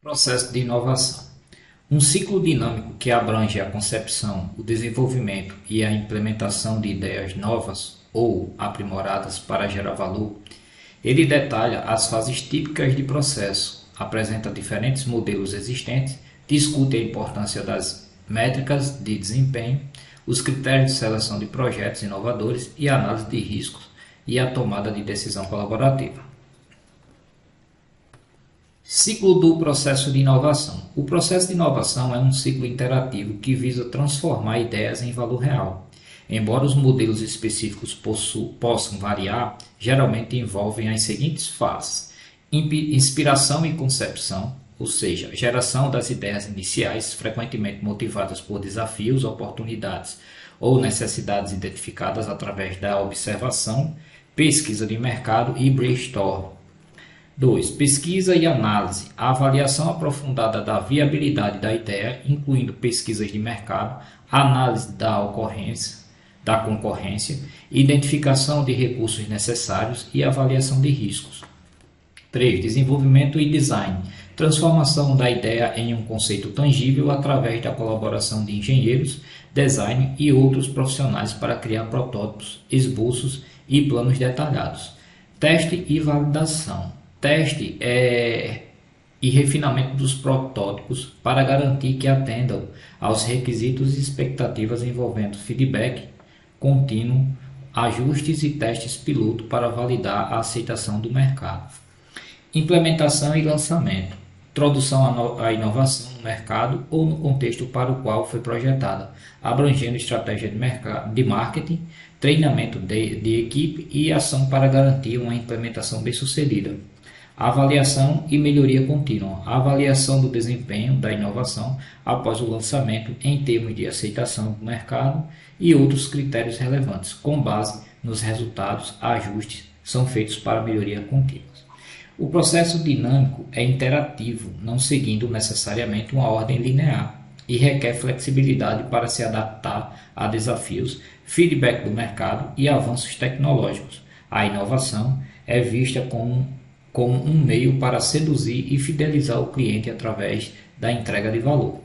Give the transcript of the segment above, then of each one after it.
Processo de inovação. Um ciclo dinâmico que abrange a concepção, o desenvolvimento e a implementação de ideias novas ou aprimoradas para gerar valor. Ele detalha as fases típicas de processo, apresenta diferentes modelos existentes, discute a importância das métricas de desempenho, os critérios de seleção de projetos inovadores e a análise de riscos e a tomada de decisão colaborativa. Ciclo do processo de inovação. O processo de inovação é um ciclo interativo que visa transformar ideias em valor real. Embora os modelos específicos possam variar, geralmente envolvem as seguintes fases: inspiração e concepção, ou seja, geração das ideias iniciais, frequentemente motivadas por desafios, oportunidades ou necessidades identificadas através da observação, pesquisa de mercado e brainstorm. 2. Pesquisa e análise. A avaliação aprofundada da viabilidade da ideia, incluindo pesquisas de mercado, análise da concorrência, identificação de recursos necessários e avaliação de riscos. 3. Desenvolvimento e design. Transformação da ideia em um conceito tangível através da colaboração de engenheiros, design e outros profissionais para criar protótipos, esboços e planos detalhados. Teste e validação. Teste e refinamento dos protótipos para garantir que atendam aos requisitos e expectativas envolvendo feedback contínuo, ajustes e testes piloto para validar a aceitação do mercado. Implementação e lançamento. Introdução à inovação no mercado ou no contexto para o qual foi projetada, abrangendo estratégia de marketing, treinamento de equipe e ação para garantir uma implementação bem-sucedida. Avaliação e melhoria contínua. A avaliação do desempenho da inovação após o lançamento em termos de aceitação do mercado e outros critérios relevantes. Com base nos resultados, ajustes são feitos para melhoria contínua. O processo dinâmico é interativo, não seguindo necessariamente uma ordem linear, e requer flexibilidade para se adaptar a desafios, feedback do mercado e avanços tecnológicos. A inovação é vista como um meio para seduzir e fidelizar o cliente através da entrega de valor.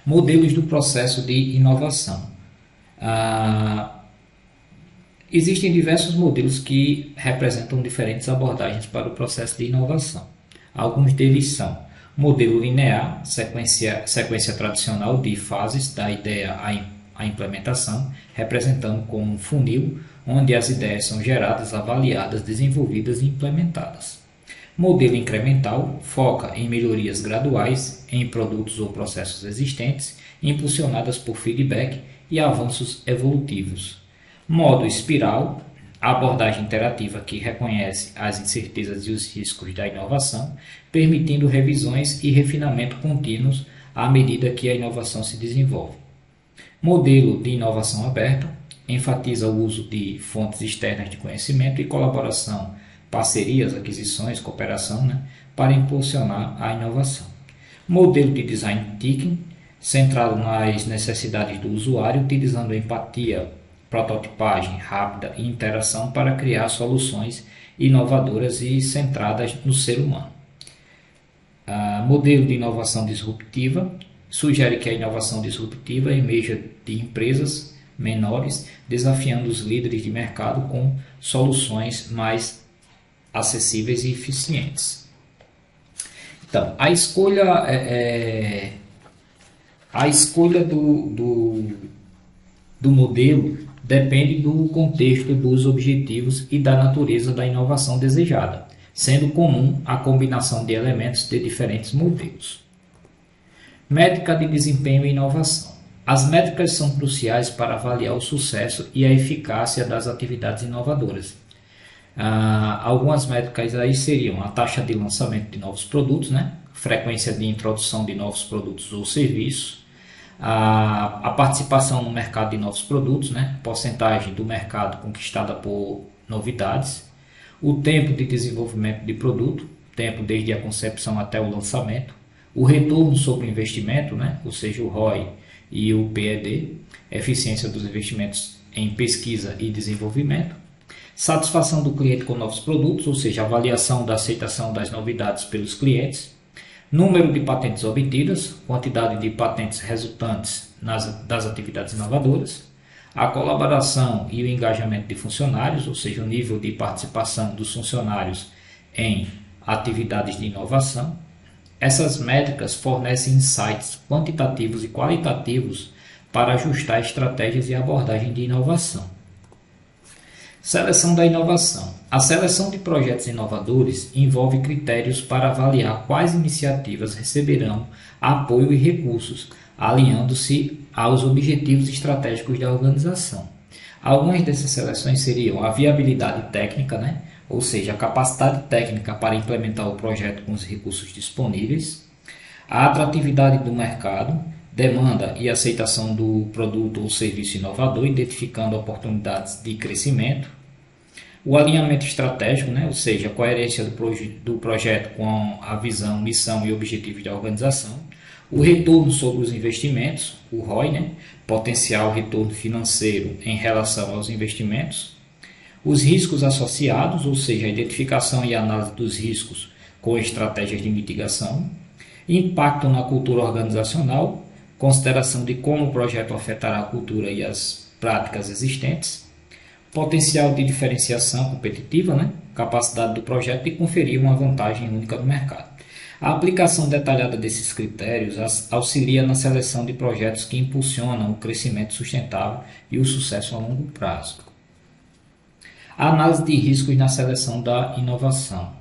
Modelos do processo de inovação. Existem diversos modelos que representam diferentes abordagens para o processo de inovação. Alguns deles são modelo linear, sequência tradicional de fases da ideia à implementação, representando como um funil, onde as ideias são geradas, avaliadas, desenvolvidas e implementadas. Modelo incremental foca em melhorias graduais em produtos ou processos existentes, impulsionadas por feedback e avanços evolutivos. Modo espiral, a abordagem interativa que reconhece as incertezas e os riscos da inovação, permitindo revisões e refinamento contínuos à medida que a inovação se desenvolve. Modelo de inovação aberta, enfatiza o uso de fontes externas de conhecimento e colaboração, parcerias, aquisições, cooperação, para impulsionar a inovação. Modelo de design thinking, centrado nas necessidades do usuário, utilizando empatia, prototipagem rápida e interação para criar soluções inovadoras e centradas no ser humano. Modelo de inovação disruptiva sugere que a inovação disruptiva emerja de empresas menores, desafiando os líderes de mercado com soluções mais acessíveis e eficientes. Então, a escolha do modelo depende do contexto, dos objetivos e da natureza da inovação desejada, sendo comum a combinação de elementos de diferentes modelos. Métrica de desempenho e inovação. As métricas são cruciais para avaliar o sucesso e a eficácia das atividades inovadoras. Algumas métricas aí seriam a taxa de lançamento de novos produtos, frequência de introdução de novos produtos ou serviços, a participação no mercado de novos produtos, porcentagem do mercado conquistada por novidades, o tempo de desenvolvimento de produto, tempo desde a concepção até o lançamento, o retorno sobre o investimento, ou seja, o ROI e o PED, eficiência dos investimentos em pesquisa e desenvolvimento, satisfação do cliente com novos produtos, ou seja, avaliação da aceitação das novidades pelos clientes, número de patentes obtidas, quantidade de patentes resultantes das atividades inovadoras, a colaboração e o engajamento de funcionários, ou seja, o nível de participação dos funcionários em atividades de inovação. Essas métricas fornecem insights quantitativos e qualitativos para ajustar estratégias e abordagem de inovação. Seleção da inovação. A seleção de projetos inovadores envolve critérios para avaliar quais iniciativas receberão apoio e recursos, alinhando-se aos objetivos estratégicos da organização. Algumas dessas seleções seriam a viabilidade técnica, ou seja, a capacidade técnica para implementar o projeto com os recursos disponíveis, a atratividade do mercado, demanda e aceitação do produto ou serviço inovador, identificando oportunidades de crescimento, o alinhamento estratégico, ou seja, a coerência do projeto com a visão, missão e objetivos da organização, o retorno sobre os investimentos, o ROI, potencial retorno financeiro em relação aos investimentos, os riscos associados, ou seja, a identificação e análise dos riscos com estratégias de mitigação, impacto na cultura organizacional, consideração de como o projeto afetará a cultura e as práticas existentes, potencial de diferenciação competitiva, capacidade do projeto de conferir uma vantagem única no mercado. A aplicação detalhada desses critérios auxilia na seleção de projetos que impulsionam o crescimento sustentável e o sucesso a longo prazo. A análise de riscos na seleção da inovação.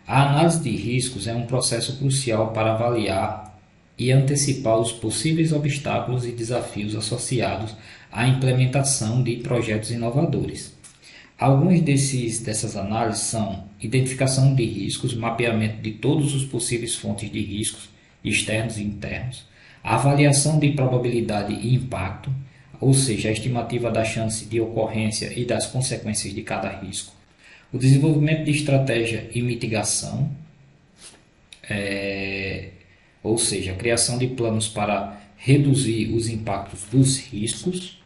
A análise de riscos é um processo crucial para avaliar e antecipar os possíveis obstáculos e desafios associados à implementação de projetos inovadores. Alguns dessas análises são identificação de riscos, mapeamento de todos os possíveis fontes de riscos, externos e internos, avaliação de probabilidade e impacto, ou seja, a estimativa da chance de ocorrência e das consequências de cada risco, o desenvolvimento de estratégia e mitigação, ou seja, a criação de planos para reduzir os impactos dos riscos,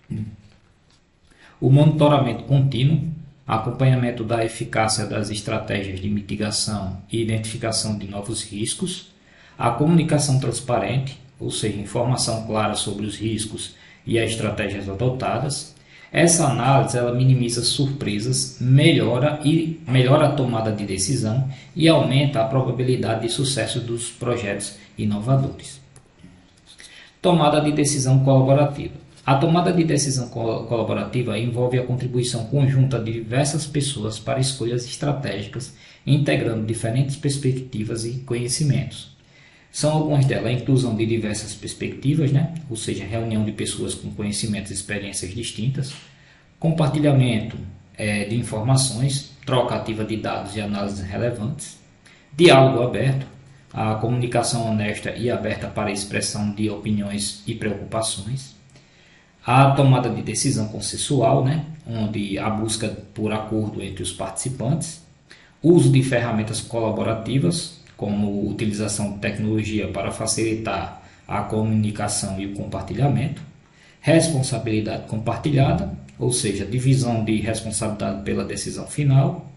o monitoramento contínuo, acompanhamento da eficácia das estratégias de mitigação e identificação de novos riscos, a comunicação transparente, ou seja, informação clara sobre os riscos e as estratégias adotadas. Essa análise ela minimiza surpresas, melhora a tomada de decisão e aumenta a probabilidade de sucesso dos projetos inovadores. Tomada de decisão colaborativa. A tomada de decisão colaborativa envolve a contribuição conjunta de diversas pessoas para escolhas estratégicas, integrando diferentes perspectivas e conhecimentos. São algumas delas a inclusão de diversas perspectivas, ou seja, reunião de pessoas com conhecimentos e experiências distintas, compartilhamento de informações, troca ativa de dados e análises relevantes, diálogo aberto, a comunicação honesta e aberta para a expressão de opiniões e preocupações, a tomada de decisão consensual, onde a busca por acordo entre os participantes, uso de ferramentas colaborativas, como utilização de tecnologia para facilitar a comunicação e o compartilhamento, responsabilidade compartilhada, ou seja, divisão de responsabilidade pela decisão final.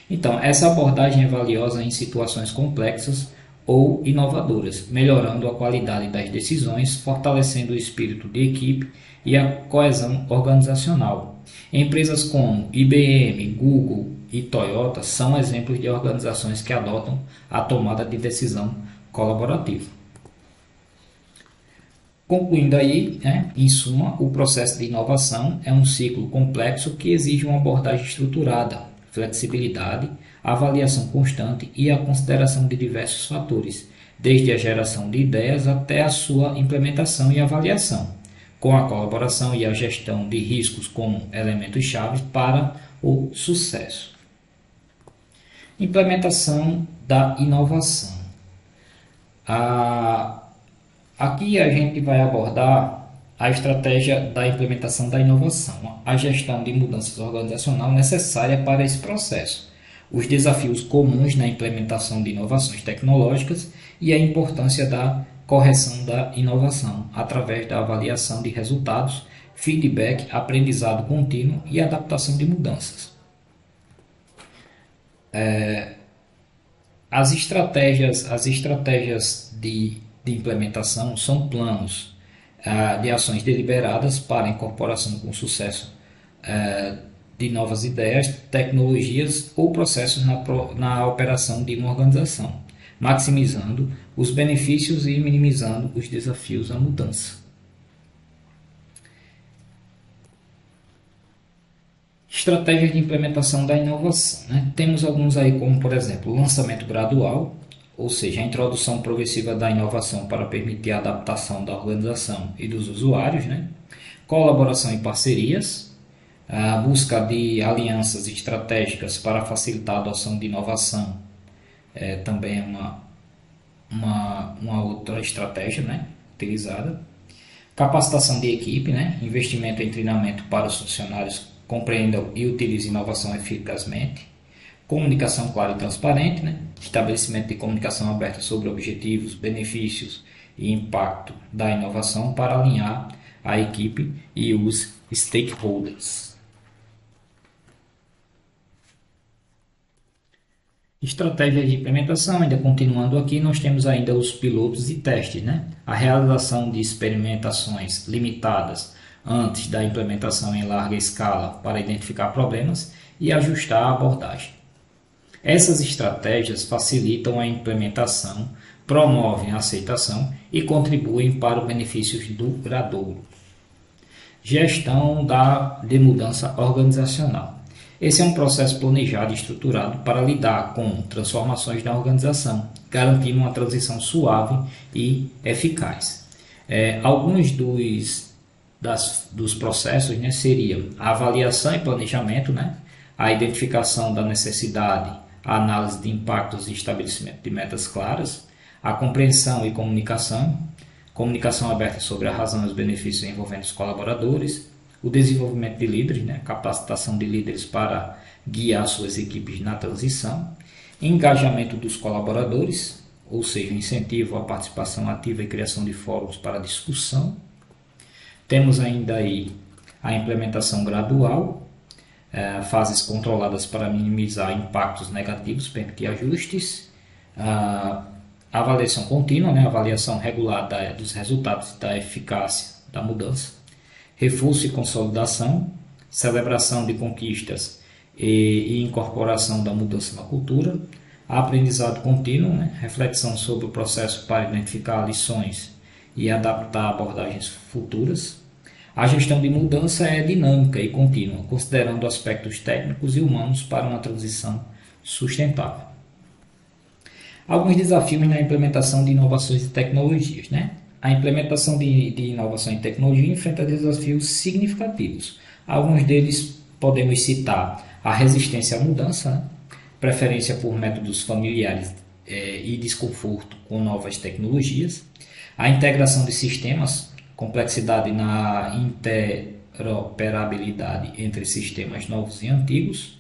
Então, essa abordagem é valiosa em situações complexas ou inovadoras, melhorando a qualidade das decisões, fortalecendo o espírito de equipe e a coesão organizacional. Empresas como IBM, Google e Toyota são exemplos de organizações que adotam a tomada de decisão colaborativa. Concluindo aí, em suma, o processo de inovação é um ciclo complexo que exige uma abordagem estruturada, flexibilidade, avaliação constante e a consideração de diversos fatores, desde a geração de ideias até a sua implementação e avaliação, com a colaboração e a gestão de riscos como elementos-chave para o sucesso. Implementação da inovação. Aqui a gente vai abordar a estratégia da implementação da inovação, a gestão de mudanças organizacional necessária para esse processo, os desafios comuns na implementação de inovações tecnológicas e a importância da correção da inovação através da avaliação de resultados, feedback, aprendizado contínuo e adaptação de mudanças. As estratégias de implementação são planos de ações deliberadas para a incorporação com sucesso de novas ideias, tecnologias ou processos na operação de uma organização, maximizando os benefícios e minimizando os desafios à mudança. Estratégias de implementação da inovação, né? Temos alguns aí como, por exemplo, o lançamento gradual, ou seja, a introdução progressiva da inovação para permitir a adaptação da organização e dos usuários, né? Colaboração e parcerias, a busca de alianças estratégicas para facilitar a adoção de inovação também é uma outra estratégia, né, utilizada. Capacitação de equipe, né, investimento em treinamento para os funcionários compreendam e utilizem inovação eficazmente. Comunicação clara e transparente, né, estabelecimento de comunicação aberta sobre objetivos, benefícios e impacto da inovação para alinhar a equipe e os stakeholders. Estratégias de implementação, ainda continuando aqui, nós temos ainda os pilotos e testes, né? A realização de experimentações limitadas antes da implementação em larga escala para identificar problemas e ajustar a abordagem. Essas estratégias facilitam a implementação, promovem a aceitação e contribuem para o benefício duradouro. Gestão de mudança organizacional. Esse é um processo planejado e estruturado para lidar com transformações na organização, garantindo uma transição suave e eficaz. Alguns dos processos, né, seriam a avaliação e planejamento, né, a identificação da necessidade, a análise de impactos e estabelecimento de metas claras, a compreensão e comunicação aberta sobre a razão e os benefícios envolvendo os colaboradores, o desenvolvimento de líderes, né, capacitação de líderes para guiar suas equipes na transição, engajamento dos colaboradores, ou seja, incentivo à participação ativa e criação de fóruns para discussão. Temos ainda aí a implementação gradual, fases controladas para minimizar impactos negativos, permitir ajustes, a avaliação contínua, né, avaliação regular dos resultados da eficácia da mudança, reforço e consolidação, celebração de conquistas e incorporação da mudança na cultura, aprendizado contínuo, né? Reflexão sobre o processo para identificar lições e adaptar abordagens futuras. A gestão de mudança é dinâmica e contínua, considerando aspectos técnicos e humanos para uma transição sustentável. Alguns desafios na implementação de inovações e tecnologias, né? A implementação de inovação em tecnologia enfrenta desafios significativos. Alguns deles podemos citar a resistência à mudança, né? Preferência por métodos familiares e desconforto com novas tecnologias, a integração de sistemas, complexidade na interoperabilidade entre sistemas novos e antigos,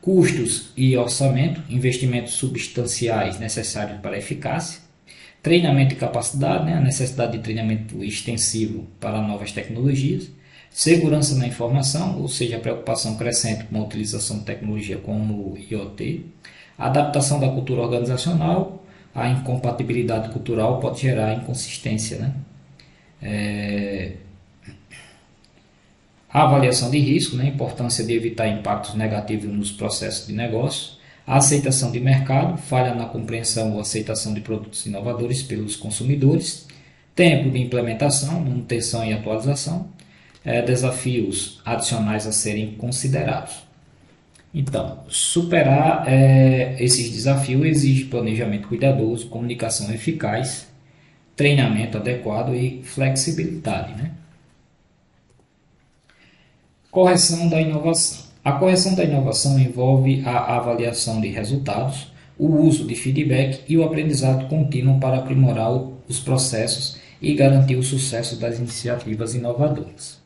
custos e orçamento, investimentos substanciais necessários para a eficácia, treinamento e capacidade, né? A necessidade de treinamento extensivo para novas tecnologias, segurança na informação, ou seja, a preocupação crescente com a utilização de tecnologia como o IoT, adaptação da cultura organizacional, a incompatibilidade cultural pode gerar inconsistência, né? A avaliação de risco, né? A importância de evitar impactos negativos nos processos de negócio, a aceitação de mercado, falha na compreensão ou aceitação de produtos inovadores pelos consumidores, tempo de implementação, manutenção e atualização, desafios adicionais a serem considerados. Então, superar esses desafios exige planejamento cuidadoso, comunicação eficaz, treinamento adequado e flexibilidade, né? Correção da inovação. A correção da inovação envolve a avaliação de resultados, o uso de feedback e o aprendizado contínuo para aprimorar os processos e garantir o sucesso das iniciativas inovadoras.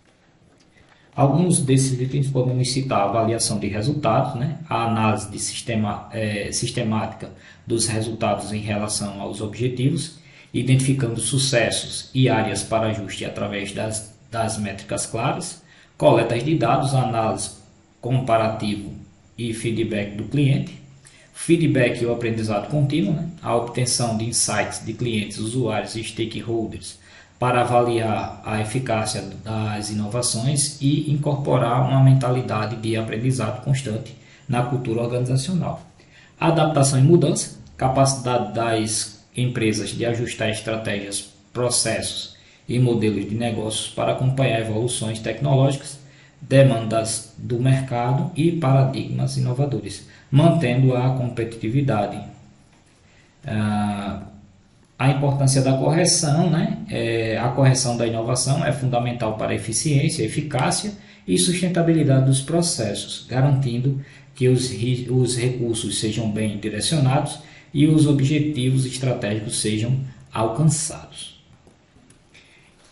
Alguns desses itens podemos citar a avaliação de resultados, né? A análise sistemática dos resultados em relação aos objetivos, identificando sucessos e áreas para ajuste através das métricas claras, coletas de dados, análise comparativo e feedback do cliente, feedback e o aprendizado contínuo, né? A obtenção de insights de clientes, usuários e stakeholders para avaliar a eficácia das inovações e incorporar uma mentalidade de aprendizado constante na cultura organizacional. Adaptação e mudança, capacidade das empresas de ajustar estratégias, processos e modelos de negócios para acompanhar evoluções tecnológicas, demandas do mercado e paradigmas inovadores, mantendo a competitividade. A importância da correção, né? A correção da inovação é fundamental para a eficiência, eficácia e sustentabilidade dos processos, garantindo que os recursos sejam bem direcionados e os objetivos estratégicos sejam alcançados.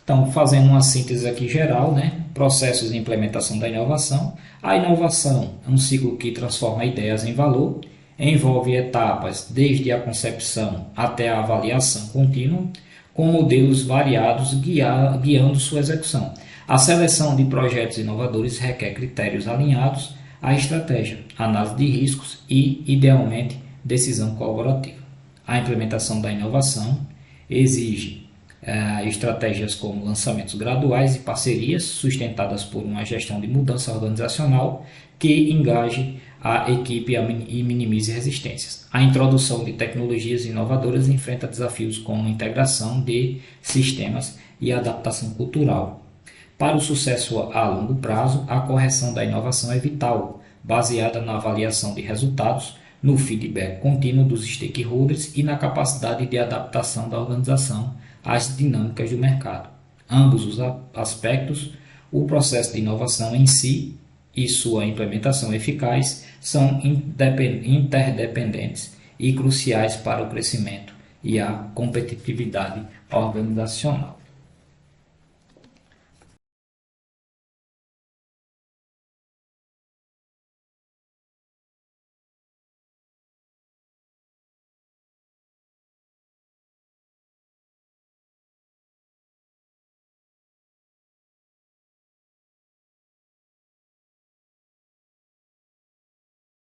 Então, fazendo uma síntese aqui geral, né? Processos de implementação da inovação. A inovação é um ciclo que transforma ideias em valor, envolve etapas desde a concepção até a avaliação contínua, com modelos variados guiando sua execução. A seleção de projetos inovadores requer critérios alinhados à estratégia, análise de riscos e, idealmente, decisão colaborativa. A implementação da inovação exige estratégias como lançamentos graduais e parcerias sustentadas por uma gestão de mudança organizacional que engaje a equipe e minimize resistências. A introdução de tecnologias inovadoras enfrenta desafios como integração de sistemas e adaptação cultural. Para o sucesso a longo prazo, a correção da inovação é vital, baseada na avaliação de resultados, no feedback contínuo dos stakeholders e na capacidade de adaptação da organização às dinâmicas do mercado. Ambos os aspectos, o processo de inovação em si e sua implementação eficaz, são interdependentes e cruciais para o crescimento e a competitividade organizacional.